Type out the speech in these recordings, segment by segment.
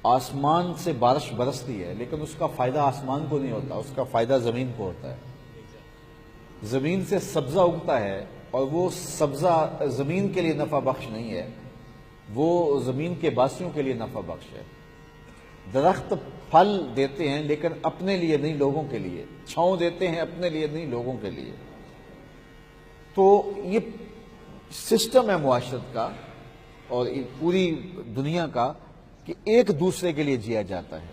آسمان سے بارش برستی ہے لیکن اس کا فائدہ آسمان کو نہیں ہوتا، اس کا فائدہ زمین کو ہوتا ہے۔ زمین سے سبزہ اگتا ہے اور وہ سبزہ زمین کے لیے نفع بخش نہیں ہے، وہ زمین کے باسیوں کے لیے نفع بخش ہے۔ درخت پھل دیتے ہیں لیکن اپنے لیے نہیں، لوگوں کے لیے، چھاؤں دیتے ہیں اپنے لیے نہیں، لوگوں کے لیے۔ تو یہ سسٹم ہے معاشرت کا اور پوری دنیا کا کہ ایک دوسرے کے لیے جیا جاتا ہے،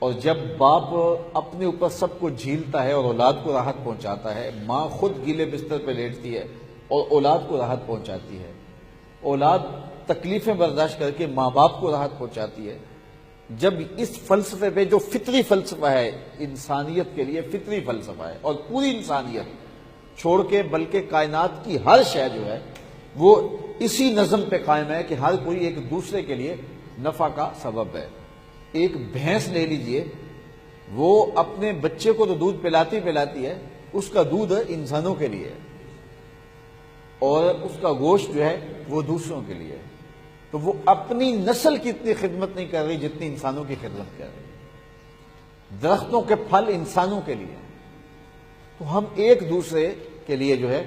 اور جب باپ اپنے اوپر سب کو جھیلتا ہے اور اولاد کو راحت پہنچاتا ہے، ماں خود گیلے بستر پہ لیٹتی ہے اور اولاد کو راحت پہنچاتی ہے، اولاد تکلیفیں برداشت کر کے ماں باپ کو راحت پہنچاتی ہے، جب اس فلسفے پہ جو فطری فلسفہ ہے انسانیت کے لیے، فطری فلسفہ ہے اور پوری انسانیت چھوڑ کے بلکہ کائنات کی ہر شے جو ہے وہ اسی نظم پہ قائم ہے کہ ہر کوئی ایک دوسرے کے لیے نفع کا سبب ہے۔ ایک بھینس لے لیجئے، وہ اپنے بچے کو تو دودھ پلاتی ہے، اس کا دودھ انسانوں کے لیے ہے اور اس کا گوشت جو ہے وہ دوسروں کے لیے ہے، تو وہ اپنی نسل کی اتنی خدمت نہیں کر رہی جتنی انسانوں کی خدمت کر رہی۔ درختوں کے پھل انسانوں کے لیے، تو ہم ایک دوسرے کے لیے جو ہے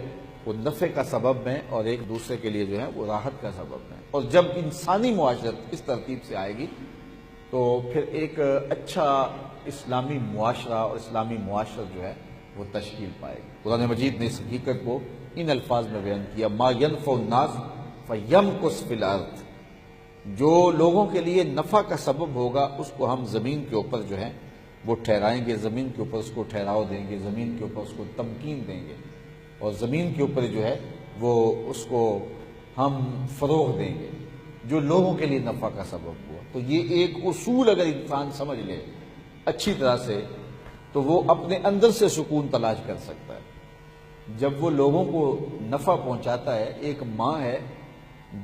وہ نفع کا سبب ہیں اور ایک دوسرے کے لیے جو ہے وہ راحت کا سبب ہیں، اور جب انسانی معاشرت اس ترتیب سے آئے گی تو پھر ایک اچھا اسلامی معاشرہ اور اسلامی معاشرت جو ہے وہ تشکیل پائے گی۔ قرآن مجید نے اس حقیقت کو ان الفاظ میں بیان کیا، ما ينفع الناس فیمکث فی الارض، جو لوگوں کے لیے نفع کا سبب ہوگا اس کو ہم زمین کے اوپر جو ہے وہ ٹھہرائیں گے، زمین کے اوپر اس کو ٹھہراؤ دیں گے، زمین کے اوپر اس کو تمکین دیں گے، اور زمین کے اوپر جو ہے وہ اس کو ہم فروغ دیں گے جو لوگوں کے لیے نفع کا سبب ہوا۔ تو یہ ایک اصول اگر انسان سمجھ لے اچھی طرح سے تو وہ اپنے اندر سے سکون تلاش کر سکتا ہے۔ جب وہ لوگوں کو نفع پہنچاتا ہے، ایک ماں ہے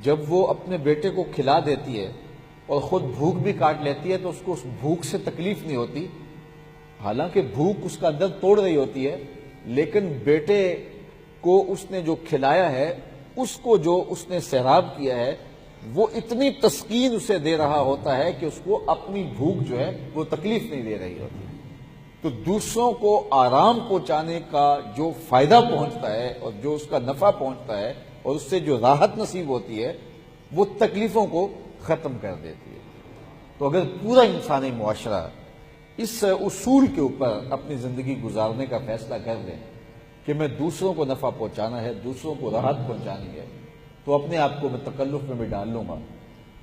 جب وہ اپنے بیٹے کو کھلا دیتی ہے اور خود بھوک بھی کاٹ لیتی ہے تو اس کو اس بھوک سے تکلیف نہیں ہوتی، حالانکہ بھوک اس کا اندر توڑ رہی ہوتی ہے، لیکن بیٹے کو اس نے جو کھلایا ہے، اس کو جو اس نے سیراب کیا ہے، وہ اتنی تسکین اسے دے رہا ہوتا ہے کہ اس کو اپنی بھوک جو ہے وہ تکلیف نہیں دے رہی ہوتی۔ تو دوسروں کو آرام پہنچانے کا جو فائدہ پہنچتا ہے اور جو اس کا نفع پہنچتا ہے اور اس سے جو راحت نصیب ہوتی ہے وہ تکلیفوں کو ختم کر دیتی ہے۔ تو اگر پورا انسانی معاشرہ اس اصول کے اوپر اپنی زندگی گزارنے کا فیصلہ کر لے کہ میں دوسروں کو نفع پہنچانا ہے، دوسروں کو راحت پہنچانی ہے، تو اپنے آپ کو میں تکلف میں بھی ڈال لوں گا،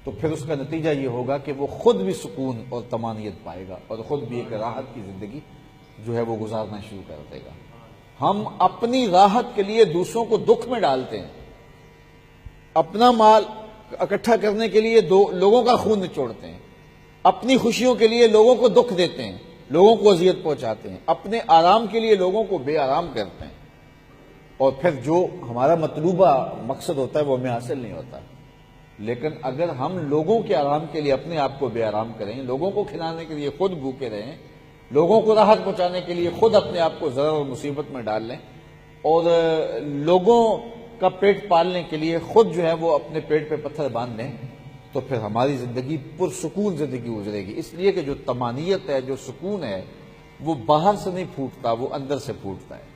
تو پھر اس کا نتیجہ یہ ہوگا کہ وہ خود بھی سکون اور طمانینت پائے گا اور خود بھی ایک راحت کی زندگی جو ہے وہ گزارنا شروع کر دے گا۔ ہم اپنی راحت کے لیے دوسروں کو دکھ میں ڈالتے ہیں، اپنا مال اکٹھا کرنے کے لیے لوگوں کا خون نچوڑتے ہیں، اپنی خوشیوں کے لیے لوگوں کو دکھ دیتے ہیں، لوگوں کو اذیت پہنچاتے ہیں، اپنے آرام کے لیے لوگوں کو بے آرام کرتے ہیں، اور پھر جو ہمارا مطلوبہ مقصد ہوتا ہے وہ ہمیں حاصل نہیں ہوتا۔ لیکن اگر ہم لوگوں کے آرام کے لیے اپنے آپ کو بے آرام کریں، لوگوں کو کھلانے کے لیے خود بھوکے رہیں، لوگوں کو راحت پہنچانے کے لیے خود اپنے آپ کو ضرر اور مصیبت میں ڈال لیں، اور لوگوں کا پیٹ پالنے کے لیے خود جو ہے وہ اپنے پیٹ پہ پتھر باندھ لیں، تو پھر ہماری زندگی پرسکون زندگی گزرے گی۔ اس لیے کہ جو طمانینت ہے، جو سکون ہے، وہ باہر سے نہیں پھوٹتا، وہ اندر سے پھوٹتا ہے۔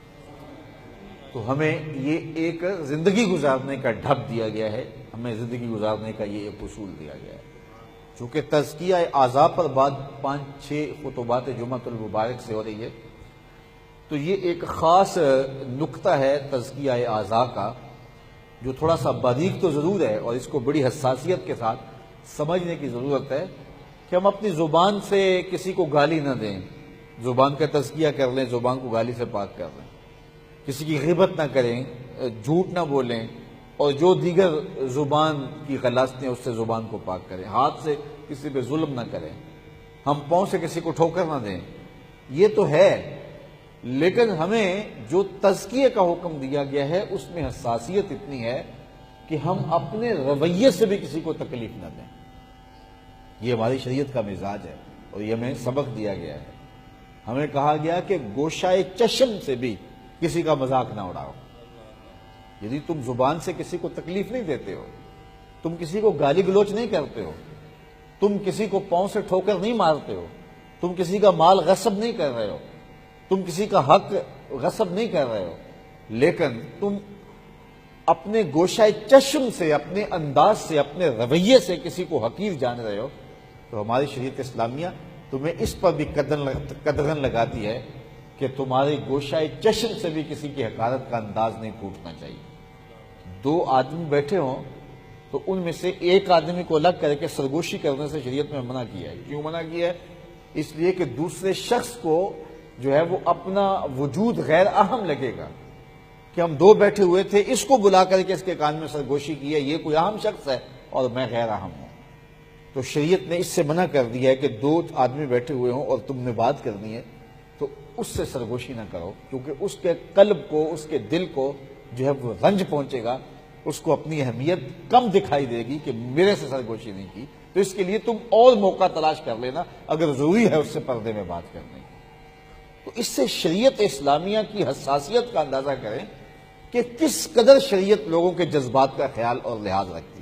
تو ہمیں یہ ایک زندگی گزارنے کا ڈھب دیا گیا ہے، ہمیں زندگی گزارنے کا یہ ایک اصول دیا گیا ہے۔ چونکہ تزکیہ اعضاء پر بعد 5-6 خطبات جمعۃ المبارک سے ہو رہی ہے، تو یہ ایک خاص نقطہ ہے تزکیہ اعضاء کا، جو تھوڑا سا باریک تو ضرور ہے اور اس کو بڑی حساسیت کے ساتھ سمجھنے کی ضرورت ہے کہ ہم اپنی زبان سے کسی کو گالی نہ دیں، زبان کا تزکیہ کر لیں، زبان کو گالی سے پاک کر لیں، کسی کی غیبت نہ کریں، جھوٹ نہ بولیں، اور جو دیگر زبان کی غلاظتیں اس سے زبان کو پاک کریں، ہاتھ سے کسی پہ ظلم نہ کریں، ہم پاؤں سے کسی کو ٹھوکر نہ دیں۔ یہ تو ہے، لیکن ہمیں جو تزکیے کا حکم دیا گیا ہے اس میں حساسیت اتنی ہے کہ ہم اپنے رویے سے بھی کسی کو تکلیف نہ دیں۔ یہ ہماری شریعت کا مزاج ہے اور یہ ہمیں سبق دیا گیا ہے۔ ہمیں کہا گیا کہ گوشائے چشم سے بھی کسی کا مذاق نہ اڑاؤ۔ یدی تم زبان سے کسی کو تکلیف نہیں دیتے ہو، تم کسی کو گالی گلوچ نہیں کرتے ہو، تم کسی کو پاؤں سے ٹھوکر نہیں مارتے ہو، تم کسی کا مال غصب نہیں کر رہے ہو، تم کسی کا حق غصب نہیں کر رہے ہو، لیکن تم اپنے گوشہ چشم سے، اپنے انداز سے، اپنے رویے سے کسی کو حقیر جان رہے ہو، تو ہماری شریعت اسلامیہ تمہیں اس پر بھی قدغن لگاتی ہے کہ تمہارے گوشہ چشم سے بھی کسی کی حقارت کا انداز نہیں ٹوٹنا چاہیے۔ دو آدمی بیٹھے ہوں تو ان میں سے ایک آدمی کو الگ کر کے سرگوشی کرنے سے شریعت میں منع کیا ہے۔ کیوں منع کیا ہے؟ اس لیے کہ دوسرے شخص کو جو ہے وہ اپنا وجود غیر اہم لگے گا کہ ہم دو بیٹھے ہوئے تھے، اس کو بلا کر کے اس کے کان میں سرگوشی کی ہے، یہ کوئی اہم شخص ہے اور میں غیر اہم ہوں۔ تو شریعت نے اس سے منع کر دیا ہے کہ دو آدمی بیٹھے ہوئے ہوں اور تم نے بات کرنی ہے تو اس سے سرگوشی نہ کرو، کیونکہ اس کے قلب کو، اس کے دل کو جو ہے وہ رنج پہنچے گا، اس کو اپنی اہمیت کم دکھائی دے گی کہ میرے سے سرگوشی نہیں کی، تو اس کے لیے تم اور موقع تلاش کر لینا اگر ضروری ہے اس سے پردے میں بات کرنے کی۔ تو اس سے شریعت اسلامیہ کی حساسیت کا اندازہ کریں کہ کس قدر شریعت لوگوں کے جذبات کا خیال اور لحاظ رکھتی ہے۔